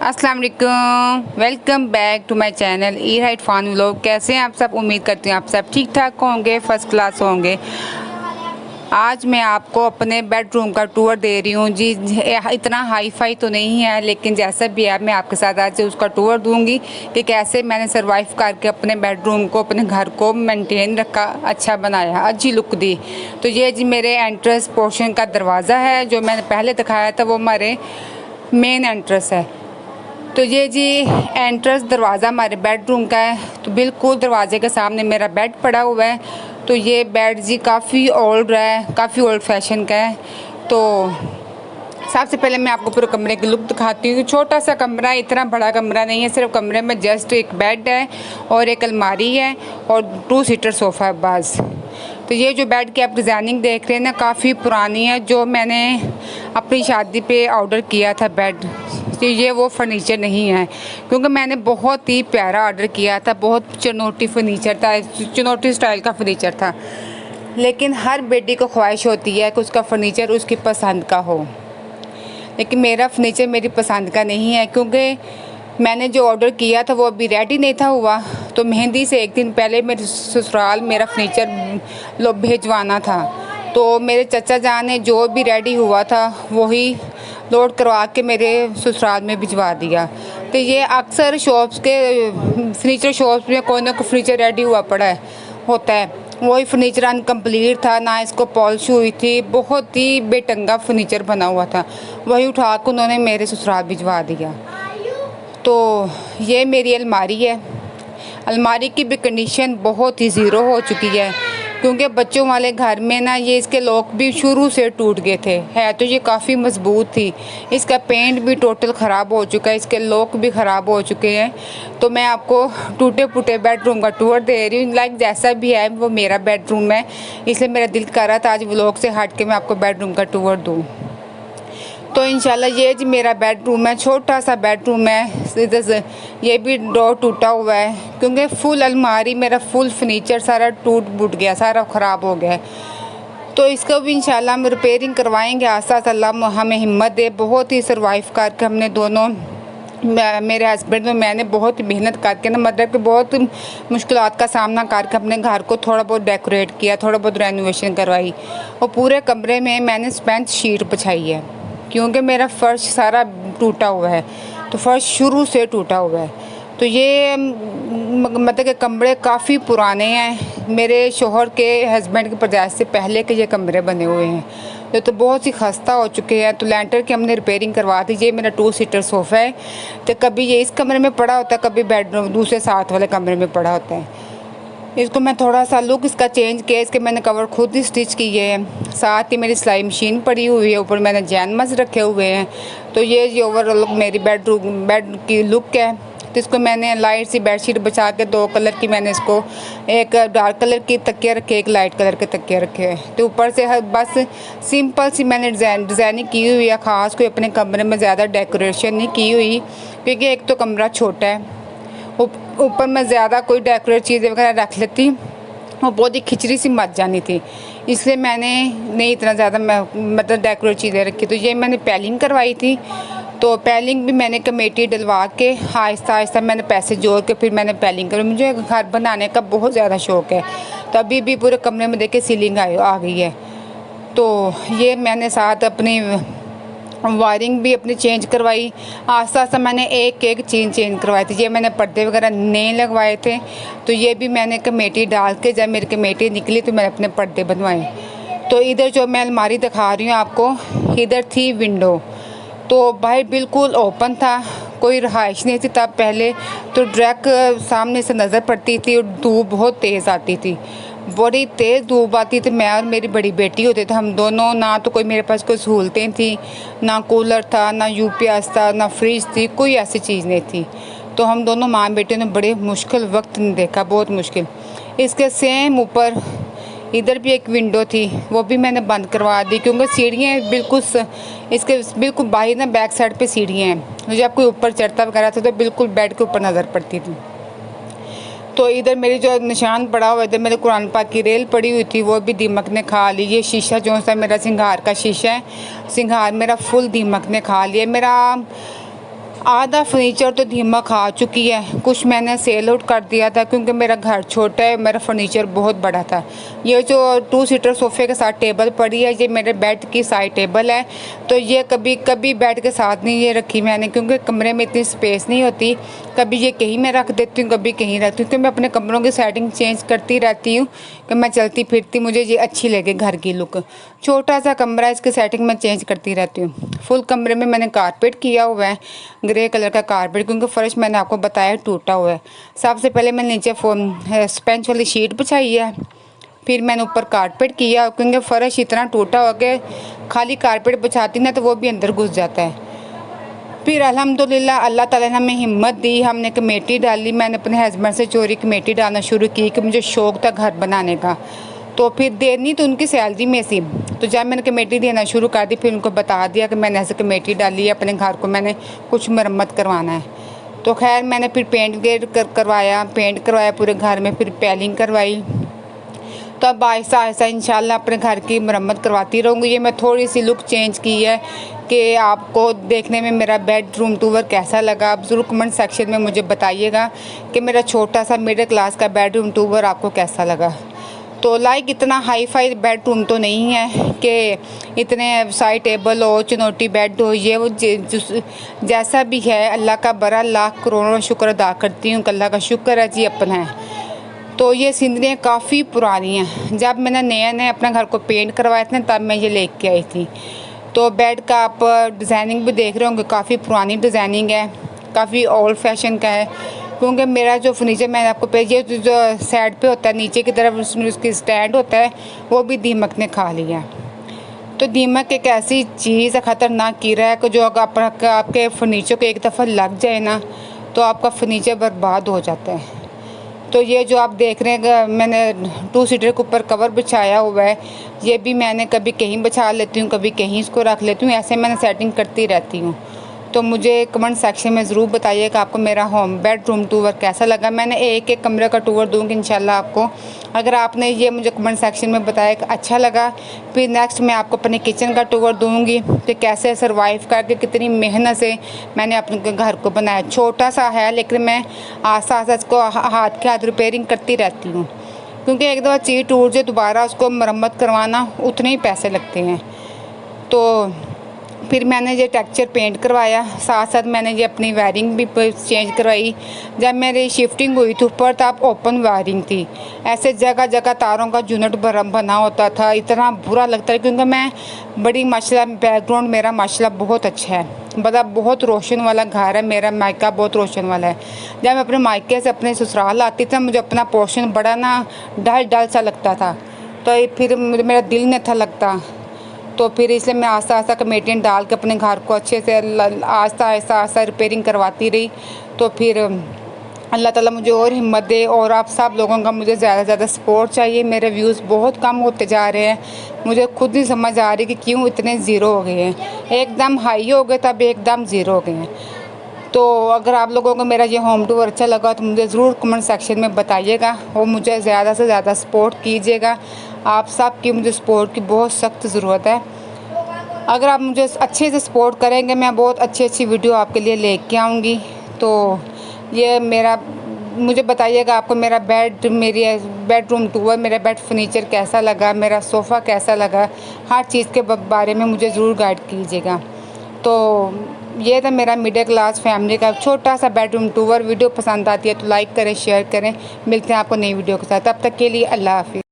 अस्सलाम वालेकुम, welcome back to my channel E right fun vlog. कैसे हैं आप सब? उम्मीद करती हूँ आप सब ठीक ठाक होंगे, फर्स्ट क्लास होंगे। आज मैं आपको अपने बेडरूम का टूर दे रही हूँ जी। इतना हाई फाई तो नहीं है, लेकिन जैसा भी है मैं आपके साथ आज उसका टूर दूंगी कि कैसे मैंने सरवाइव करके अपने बेडरूम को, अपने घर को मेंटेन रखा, अच्छा बनाया, अच्छी लुक दी। तो ये जी मेरे एंट्रेंस पोर्शन का दरवाज़ा है, जो मैंने पहले दिखाया था वो हमारे मेन एंट्रेंस है। तो ये जी एंट्रेंस दरवाज़ा हमारे बेडरूम का है। तो बिल्कुल दरवाजे के सामने मेरा बेड पड़ा हुआ है। तो ये बेड जी काफ़ी ओल्ड है, काफ़ी ओल्ड फैशन का है। तो सबसे पहले मैं आपको पूरे कमरे की लुक दिखाती हूँ। छोटा सा कमरा है, इतना बड़ा कमरा नहीं है। सिर्फ कमरे में जस्ट एक बेड है और एक अलमारी है और 2 सीटर सोफ़ा है बस। तो ये जो बेड की आप डिज़ाइनिंग देख रहे हैं ना, काफ़ी पुरानी है, जो मैंने अपनी शादी पे ऑर्डर किया था बेड। तो ये वो फर्नीचर नहीं है, क्योंकि मैंने बहुत ही प्यारा ऑर्डर किया था। बहुत चुनौती फर्नीचर था, चुनौती स्टाइल का फर्नीचर था। लेकिन हर बेटी को ख्वाहिश होती है कि उसका फर्नीचर उसकी पसंद का हो, लेकिन मेरा फर्नीचर मेरी पसंद का नहीं है, क्योंकि मैंने जो ऑर्डर किया था वो अभी रेडी नहीं था हुआ। तो मेहंदी से एक दिन पहले मेरे ससुराल मेरा फर्नीचर भेजवाना था। तो मेरे चचा जान ने जो भी रेडी हुआ था वही लोड करवा के मेरे ससुराल में भिजवा दिया। तो ये अक्सर शॉप्स के फर्नीचर शॉप्स में कोई ना कोई फर्नीचर रेडी हुआ पड़ा होता है। वही फर्नीचर अनकम्प्लीट था, ना इसको पॉलिश हुई थी, बहुत ही बेटंगा फर्नीचर बना हुआ था। वही उठा कर उन्होंने मेरे ससुराल भिजवा दिया। तो ये मेरी अलमारी है। अलमारी की भी कंडीशन बहुत ही ज़ीरो हो चुकी है, क्योंकि बच्चों वाले घर में ना ये इसके लॉक भी शुरू से टूट गए थे। है तो ये काफ़ी मजबूत थी, इसका पेंट भी टोटल ख़राब हो चुका है, इसके लॉक भी ख़राब हो चुके हैं। तो मैं आपको टूटे फूटे बेडरूम का टूर दे रही हूँ। लाइक जैसा भी है वो मेरा बेडरूम है, इसलिए मेरा दिल कर रहा था आज व्लॉग से हट के मैं आपको बेडरूम का टूर दूँ। तो इंशाल्लाह ये जी मेरा बेडरूम है, छोटा सा बेडरूम है। ये भी डोर टूटा हुआ है, क्योंकि फुल अलमारी मेरा फुल फर्नीचर सारा टूट फूट गया, सारा ख़राब हो गया है। तो इसको भी इंशाल्लाह हम रिपेयरिंग करवाएंगे। आस्ता अल्लाह हमें हिम्मत दे। बहुत ही सर्वाइव करके हमने दोनों, मेरे हस्बैंड में मैंने बहुत मेहनत करके ना, मतलब कि बहुत मुश्किलात का सामना करके अपने घर को थोड़ा बहुत डेकोरेट किया, थोड़ा बहुत रेनोवेशन करवाई। और पूरे कमरे में मैंने स्पंज शीट बिछाई है, क्योंकि मेरा फ़र्श सारा टूटा हुआ है। तो फ़र्श शुरू से टूटा हुआ है। तो ये मतलब कि कमरे काफ़ी पुराने हैं। मेरे शोहर के हस्बैंड की पैदाइश से पहले के ये कमरे बने हुए हैं, तो बहुत ही खस्ता हो चुके हैं। तो लेंटर की हमने रिपेयरिंग करवा दी। ये मेरा 2 सीटर सोफ़ा है। तो कभी ये इस कमरे में पड़ा होता है, कभी बेडरूम दूसरे साथ वाले कमरे में पड़ा होता है। इसको मैं थोड़ा सा लुक इसका चेंज किया। इसके मैंने कवर खुद ही स्टिच किए हैं। साथ ही मेरी सिलाई मशीन पड़ी हुई है, ऊपर मैंने जैनमस रखे हुए हैं। तो ये ओवरऑल मेरी बेड की लुक है। तो इसको मैंने लाइट सी बेडशीट बिछा के 2 कलर की मैंने इसको, एक डार्क कलर की तकिया रखे, एक लाइट कलर के तकिया रखे हैं। तो ऊपर से बस सिंपल सी मैंने डिज़ाइनिंग की हुई है, ख़ास कोई अपने कमरे में ज़्यादा डेकोरेशन नहीं की हुई, क्योंकि एक तो कमरा छोटा है, ऊपर मैं ज़्यादा कोई डेकोरेट चीज़ें वगैरह रख लेती और बहुत ही खिचड़ी सी मच जानी थी, इसलिए मैंने नहीं इतना ज़्यादा मतलब डेकोरेट चीज़ें रखी। तो ये मैंने पेलिंग करवाई थी। तो पेलिंग भी मैंने कमेटी डलवा के आहिस्ता आहिस्ता मैंने पैसे जोड़ के फिर मैंने पेलिंग करी। मुझे घर बनाने का बहुत ज़्यादा शौक़ है। तो अभी भी पूरे कमरे में देखे सीलिंग आ गई है। तो ये मैंने साथ अपनी वायरिंग भी अपनी चेंज करवाई। आस्ता आस्ता मैंने एक एक चीज़ चेंज करवाई थी। ये मैंने पर्दे वगैरह नहीं लगवाए थे, तो ये भी मैंने कमेटी डाल के, जब मेरी कमेटी निकली तो मैंने अपने पर्दे बनवाए। तो इधर जो मैं अलमारी दिखा रही हूँ आपको, इधर थी विंडो। तो भाई बिल्कुल ओपन था, कोई रहाइश नहीं थी तब पहले। तो डायरेक्ट सामने से नज़र पड़ती थी और धूप बहुत तेज़ आती थी, बड़ी तेज़ धूप आती थी। मैं और मेरी बड़ी बेटी होते थे हम दोनों, ना तो कोई मेरे पास कोई सहूलतें थी, ना कूलर था, ना यूपीएस था, ना फ्रिज थी, कोई ऐसी चीज़ नहीं थी। तो हम दोनों माँ बेटे ने बड़े मुश्किल वक्त देखा, बहुत मुश्किल। इसके सेम ऊपर इधर भी एक विंडो थी, वो भी मैंने बंद करवा दी, क्योंकि सीढ़ियाँ बिल्कुल इसके बिल्कुल बाहर ना बैक साइड पे सीढ़ियाँ हैं। तो जब कोई ऊपर चढ़ता वगैरह था तो बिल्कुल बेड के ऊपर नज़र पड़ती थी। तो इधर मेरी जो निशान पड़ा हुआ, इधर मेरे कुरान पाक की रेल पड़ी हुई थी, वो भी दीमक ने खा ली। ये शीशा जो सा मेरा सिंगार का शीशा है, सिंगार मेरा फुल दीमक ने खा लिया। मेरा आधा फर्नीचर तो धीमा खा चुकी है, कुछ मैंने सेल आउट कर दिया था क्योंकि मेरा घर छोटा है, मेरा फर्नीचर बहुत बड़ा था। ये जो 2 सीटर सोफ़े के साथ टेबल पड़ी है, ये मेरे बेड की साइड टेबल है। तो ये कभी बेड के साथ नहीं ये रखी मैंने, क्योंकि कमरे में इतनी स्पेस नहीं होती। कभी ये कहीं मैं रख देती हूँ, कभी कहीं रखती हूँ, क्योंकि मैं अपने कमरों की सेटिंग चेंज करती रहती हूँ कि मैं चलती फिरती मुझे ये अच्छी लगे घर की लुक। छोटा सा कमरा है, इसकी सेटिंग मैं चेंज करती रहती हूँ। फुल कमरे में मैंने कारपेट किया हुआ है, ग्रे कलर का कारपेट, क्योंकि फ़र्श मैंने आपको बताया टूटा हुआ है। सबसे पहले मैंने नीचे स्पंज वाली शीट बिछाई है, फिर मैंने ऊपर कारपेट किया, क्योंकि फ़र्श इतना टूटा हो गया, खाली कारपेट बिछाती ना तो वो भी अंदर घुस जाता है। फिर अल्हम्दुलिल्लाह अल्लाह ताला ने हमें हिम्मत दी, हमने कमेटी डाली। मैंने अपने हस्बैंड से चोरी कमेटी डालना शुरू की कि मुझे शौक़ था घर बनाने का। तो फिर देनी तो उनकी सैलरी में सी, तो जब मैंने कमेटी देना शुरू कर दी, फिर उनको बता दिया कि मैंने ऐसे कमेटी डाली है, अपने घर को मैंने कुछ मरम्मत करवाना है। तो खैर मैंने फिर पेंट करवाया पूरे घर में, फिर पेलिंग करवाई। तो अब आहिस्ता आहिस्ता इंशाल्लाह अपने घर की मरम्मत करवाती रहूँगी। ये मैं थोड़ी सी लुक चेंज की है कि आपको देखने में मेरा बेडरूम टूर कैसा लगा। आप ज़रूर कमेंट सेक्शन में मुझे बताइएगा कि मेरा छोटा सा मिडिल क्लास का बेडरूम टूर आपको कैसा लगा। तो लाइक इतना हाई फाई बेडरूम तो नहीं है कि इतने साइड टेबल हो, चुनौती बेड हो, ये वो जैसा भी है अल्लाह का बड़ा लाख करोड़ों शुक्र अदा करती हूँ। अल्लाह का शुक्र है जी अपना है। तो ये सिंदरियाँ काफ़ी पुरानी हैं, जब मैंने नया अपना घर को पेंट करवाया था तब मैं ये लेके आई थी। तो बेड का आप डिज़ाइनिंग भी देख रहे होंगे, काफ़ी पुरानी डिज़ाइनिंग है, काफ़ी ओल्ड फैशन का है। क्योंकि मेरा जो फर्नीचर मैंने आपको ये जो साइड पे होता है नीचे की तरफ उसमें उसकी स्टैंड होता है, वो भी दीमक ने खा लिया। तो दीमक एक ऐसी चीज़ है, ख़तरनाक कीड़ा है कि जो अगर आपके फर्नीचर को एक दफ़ा लग जाए ना तो आपका फर्नीचर बर्बाद हो जाता है। तो ये जो आप देख रहे हैं मैंने 2 सीटर के ऊपर कवर बिछाया हुआ है, ये भी मैंने कभी कहीं बिछा लेती हूँ, कभी कहीं इसको रख लेती हूँ, ऐसे मैंने सेटिंग करती रहती हूँ। तो मुझे कमेंट सेक्शन में ज़रूर बताइए कि आपको मेरा होम बेडरूम टूर कैसा लगा। मैंने एक एक कमरे का टूर दूँगी इंशाल्लाह आपको। अगर आपने ये मुझे कमेंट सेक्शन में बताया कि अच्छा लगा, फिर नेक्स्ट मैं आपको अपने किचन का टूर दूँगी कि कैसे सर्वाइव करके कितनी मेहनत से मैंने अपने घर को बनाया। छोटा सा है लेकिन मैं आस्ता आस्ता इसको हाथ के हाथ रिपेयरिंग करती रहती हूँ, क्योंकि एक दफ़ा चीज़ टूट जाए दोबारा उसको मरम्मत करवाना उतने ही पैसे लगते हैं। तो फिर मैंने ये टेक्सचर पेंट करवाया, साथ साथ मैंने ये अपनी वायरिंग भी चेंज करवाई। जब मेरी शिफ्टिंग हुई थी ऊपर तब ओपन वायरिंग थी, ऐसे जगह जगह तारों का यूनिट बना होता था, इतना बुरा लगता है। क्योंकि मैं बड़ी माशाल्लाह बैकग्राउंड मेरा माशाल्लाह बहुत अच्छा है, मतलब बहुत रोशन वाला घर है मेरा, मायका बहुत रोशन वाला है। जब मैं अपने मायके से अपने ससुराल आती थी मुझे अपना पोर्शन बड़ा ना डल डल सा लगता था, तो फिर मेरा दिल नहीं था लगता। तो फिर इसलिए मैं आस्ता आस्ता कमेटियाँ डाल के अपने घर को अच्छे से आस्ता आस्ता रिपेयरिंग करवाती रही। तो फिर अल्लाह ताला मुझे और हिम्मत दे, और आप सब लोगों का मुझे ज़्यादा से ज़्यादा सपोर्ट चाहिए। मेरे व्यूज़ बहुत कम होते जा रहे हैं, मुझे खुद नहीं समझ आ रही कि क्यों इतने ज़ीरो हो गए हैं। एकदम हाई हो गए तब एकदम ज़ीरो हो गए हैं। तो अगर आप लोगों को मेरा ये होम टूर अच्छा लगा तो मुझे ज़रूर कमेंट सेक्शन में बताइएगा और मुझे ज़्यादा से ज़्यादा सपोर्ट कीजिएगा। आप सब की मुझे सपोर्ट की बहुत सख्त ज़रूरत है। अगर आप मुझे अच्छे से सपोर्ट करेंगे मैं बहुत अच्छी वीडियो आपके लिए लेके आऊँगी। तो ये मुझे बताइएगा आपको मेरी बेडरूम टूर, मेरा बेड फर्नीचर कैसा लगा, मेरा सोफ़ा कैसा लगा, हर चीज़ के बारे में मुझे ज़रूर गाइड कीजिएगा। तो ये था मेरा मिडिल क्लास फैमिली का छोटा सा बेडरूम टूर। वीडियो पसंद आती है तो लाइक करें, शेयर करें। मिलते हैं आपको नई वीडियो के साथ, तब तक के लिए अल्लाह हाफ़िज़।